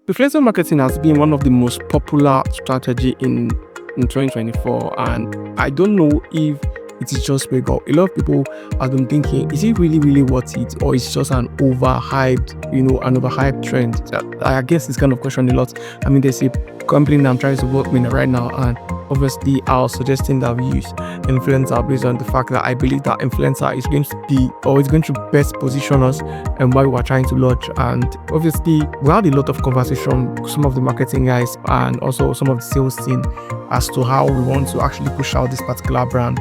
Influencer marketing has been one of the most popular strategy in 2024, and I don't know if it is just me, but a lot of people have been thinking, is it really worth it, or is it just an overhyped trend? I guess it's kind of question a lot. I mean, there's a company that I'm trying to work with right now, and obviously I was suggesting that we use influencer based on the fact that I believe that influencer is going to be, or is going to best position us and why we are trying to launch. And obviously we had a lot of conversation with some of the marketing guys and also some of the sales team as to how we want to actually push out this particular brand.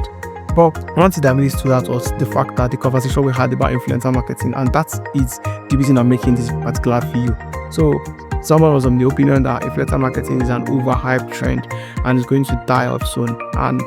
But one thing that really stood out was the fact that the conversation we had about influencer marketing, and that is the reason I'm making this particular video. So someone was of the opinion that influencer marketing is an overhyped trend and is going to die off soon. And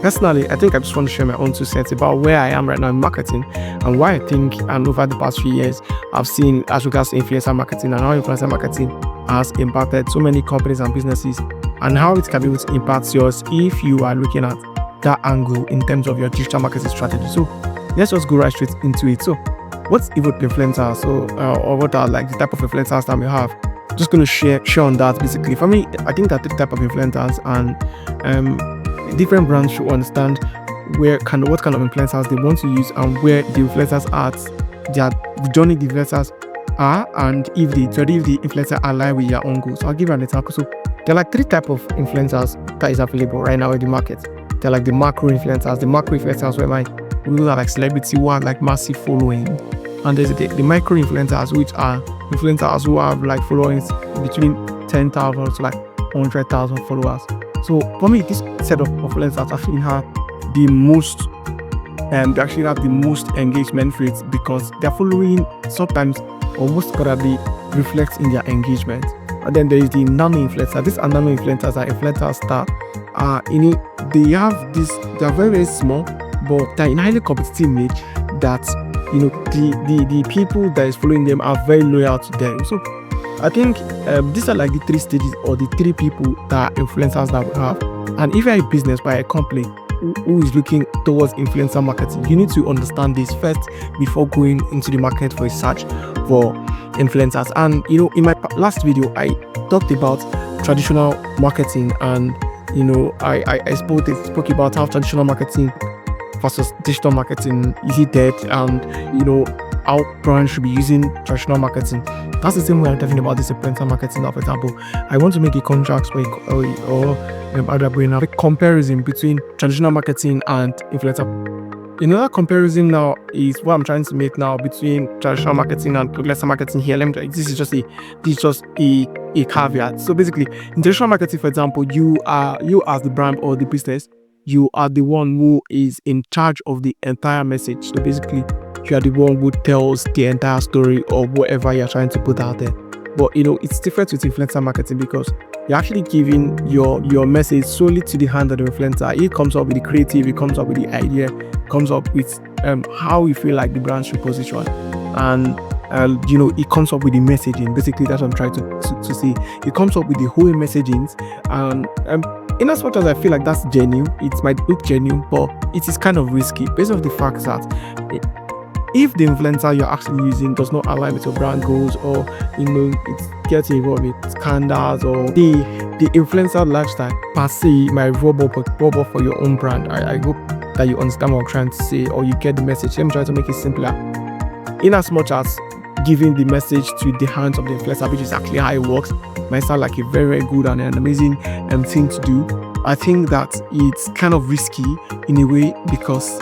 personally, I think I just want to share my own 2 cents about where I am right now in marketing and why I think, and over the past few years, I've seen as regards to influencer marketing and how influencer marketing has impacted so many companies and businesses, and how it can be able to impact yours if you are looking at that angle in terms of your digital marketing strategy. So let's just go right straight into it. So what's even influencers? So or what are like the type of influencers that we have? Just going to share on that. Basically, for me, I think that the type of influencers, and different brands should understand what kind of influencers they want to use and where the influencers are, their journey the influencers are, and if the influencer align with your own goals. I'll give you an example. So there are like 3 types of influencers that is available right now in the market. They're like the macro influencers. The macro influencers where we are like celebrity who have like massive following, and there's the micro influencers, which are influencers who have like followings between 10,000 to like 100,000 followers. So for me, this set of influencers actually have the most engagement rates, because their following sometimes almost probably reflects in their engagement. And then there is the nano influencer. These are nano influencers, are influencers that they are very small, but they're in a highly competitive niche that the people that is following them are very loyal to them. So I think these are like the 3 stages or the 3 people that are influencers that we have. And if you're a business by a company who is looking towards influencer marketing, you need to understand this first before going into the market for a search for influencers. And in my last video, I talked about traditional marketing, and I spoke about how traditional marketing versus digital marketing is it dead, and how brands should be using traditional marketing. That's the same way I'm talking about this influencer marketing. For example, I want to make a contract or a comparison between traditional marketing and influencer. Another comparison now is what I'm trying to make now between traditional marketing and influencer marketing here. This is just a caveat. So basically, in traditional marketing, for example, you as the brand or the business, you are the one who is in charge of the entire message. So basically, you are the one who tells the entire story or whatever you're trying to put out there. But it's different with influencer marketing, because you're actually giving your message solely to the hand of the influencer. It comes up with the creative, it comes up with the idea, it comes up with how you feel like the brand should position, and it comes up with the messaging. Basically, that's what I'm trying to say. It comes up with the whole messaging, and in as much as I feel like that's genuine, it might look genuine, but it is kind of risky based on the fact that if the influencer you're actually using does not align with your brand goals, or it's getting involved with scandals, or the influencer lifestyle per se might rub off for your own brand. I hope that you understand what I'm trying to say, or you get the message. Let me try to make it simpler. In as much as giving the message to the hands of the influencer, which is actually how it works, might sound like a very good and an amazing thing to do, I think that it's kind of risky in a way, because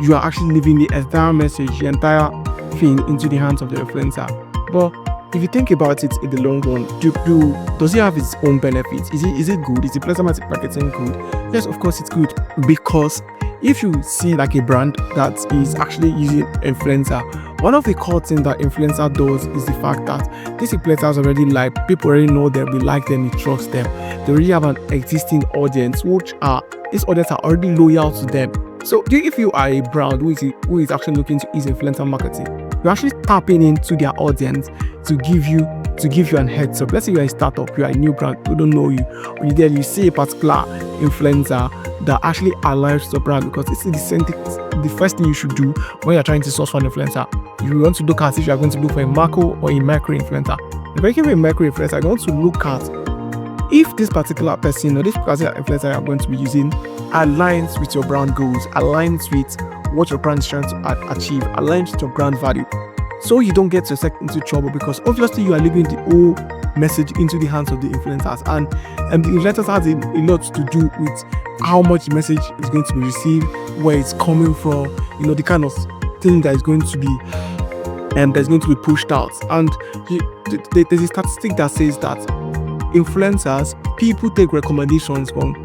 you are actually leaving the entire message, the entire thing into the hands of the influencer. But if you think about it in the long run, does it have its own benefits? Is it good? Is influencer marketing good? Yes, of course it's good, because if you see like a brand that is actually using influencer, one of the core things that influencer does is the fact that these influencers already like, people already know them, they like them, they trust them. They already have an existing audience, this audience are already loyal to them. So if you are a brand who is actually looking to use influencer marketing, you're actually tapping into their audience to give you an heads up. Let's say you're a startup, you're a new brand, people don't know you. When you see a particular influencer that actually aligns to the brand, because it's the first thing you should do when you're trying to source for an influencer. You want to look as if you're going to look for a macro or a micro influencer. If I give you a micro influencer, I want to look at if this particular person or this particular influencer I'm going to be using aligns with your brand goals, aligns with what your brand is trying to achieve, aligns with your brand value. So you don't get yourself into trouble, because obviously you are leaving the whole message into the hands of the influencers, and the influencers has a lot to do with how much the message is going to be received, where it's coming from, the kind of thing that is going to be that's going to be pushed out. And there's a statistic that says that influencers, people take recommendations from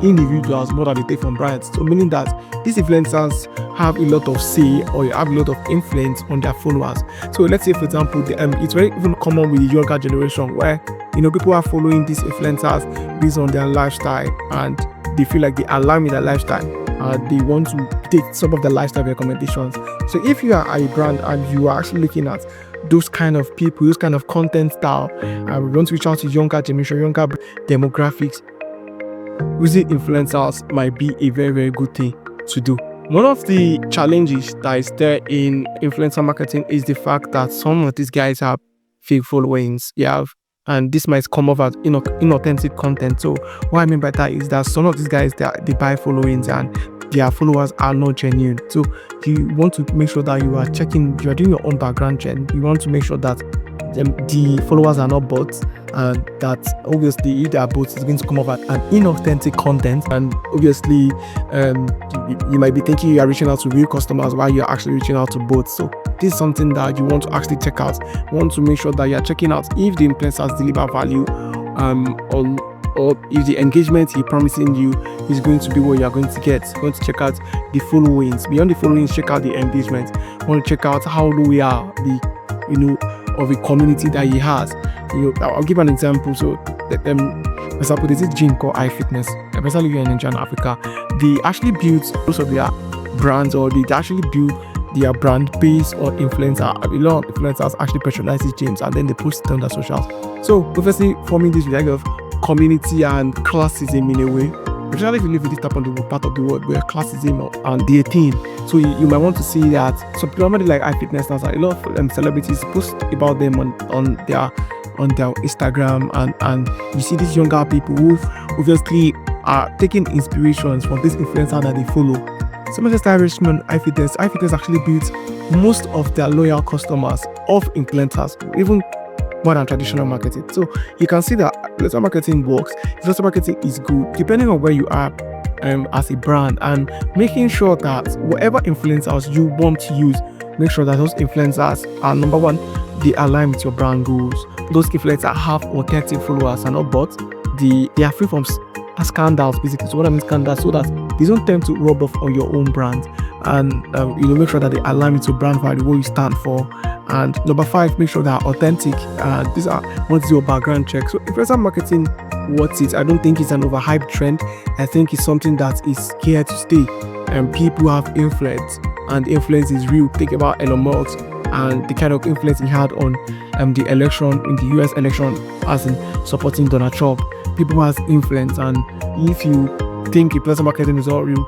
individuals more than they take from brands. So meaning that these influencers have a lot of say, or have a lot of influence on their followers. So let's say, for example, it's very even common with the younger generation, where people are following these influencers based on their lifestyle, and they feel like they align with their lifestyle. They want to take some of the lifestyle recommendations. So if you are a brand and you are actually looking at those kind of people, those kind of content style, we want to reach out to younger generation, younger demographics, using influencers might be a very, very good thing to do. One of the challenges that is there in influencer marketing is the fact that some of these guys have fake followings. And this might come off as inauthentic content. So what I mean by that is that some of these guys, they buy followings and their followers are not genuine. So you want to make sure that you are doing your own background check. You want to make sure that the followers are not bots, and that obviously if they are bots, it's going to come off as an inauthentic content. And obviously you might be thinking you are reaching out to real customers while you're actually reaching out to bots. So this is something that you want to actually check out. You want to make sure that you're checking out if the influencers deliver value, or if the engagement he's promising you is going to be what you're going to get. You want to check out the followings. Beyond the followings, check out the engagement. You want to check out how loyal of a community that he has. I'll give an example. So for example, there's this gym called iFitness, especially here in Nigeria and Africa. They actually build most of their brands, or they actually build their brand based on influencer. A lot of influencers actually patronize these gyms, and then they post it on their socials. So obviously forming this like of community and classism in a way, especially if you live in this type of part of the world where classism and the thing. So you might want to see that some people like iFitness now, a lot of celebrities post about them on their Instagram, and you see these younger people who obviously are taking inspirations from this influencer that they follow. Some of the establishment iFitness actually builds most of their loyal customers of influencers, even more than traditional marketing. So you can see that influencer marketing works. Influencer marketing is good depending on where you are as a brand, and making sure that whatever influencers you want to use, make sure that those influencers are, number one, they align with your brand goals. Those influencers have authentic followers and not bots. They are free from scandals, basically. So what I mean scandals, so that they don't tend to rub off on your own brand, and make sure that they align with your brand value, what you stand for. And number 5, make sure they are authentic. These are what's your background check. So influencer marketing, what's it? I don't think it's an overhyped trend. I think it's something that is here to stay. And people have influence, and influence is real. Think about Elon Musk and the kind of influence he had on the election, in the US election, as in supporting Donald Trump. People has influence, and if you think influencer marketing is all real,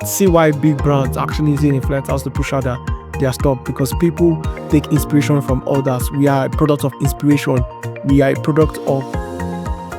see why big brands actually using influencers to push out their stuff, because people take inspiration from others. We are a product of inspiration. We are a product of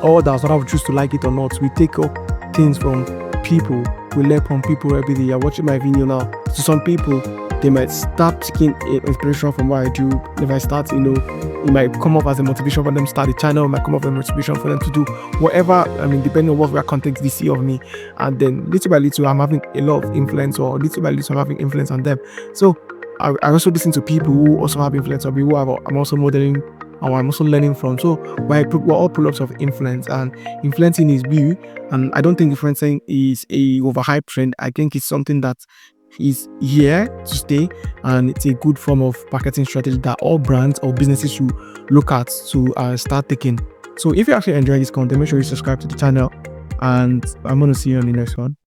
others, whether we choose to like it or not. We take up things from people. We learn from people every day. You're watching my video now. So some people, they might start taking inspiration from what I do. If I start, it might come up as a motivation for them to start a channel. It might come up as a motivation for them to do whatever. Depending on what content they see of me. And then little by little, I'm having a lot of influence, or little by little, I'm having influence on them. So I also listen to people who also have influence on me, who I'm also modeling, or I'm also learning from. So we're all products of influence, and influencing is real. And I don't think influencing is a overhyped trend. I think it's something that is here to stay, and it's a good form of marketing strategy that all brands or businesses should look at to start taking. So if you actually enjoy this content, make sure you subscribe to the channel, and I'm going to see you on the next one.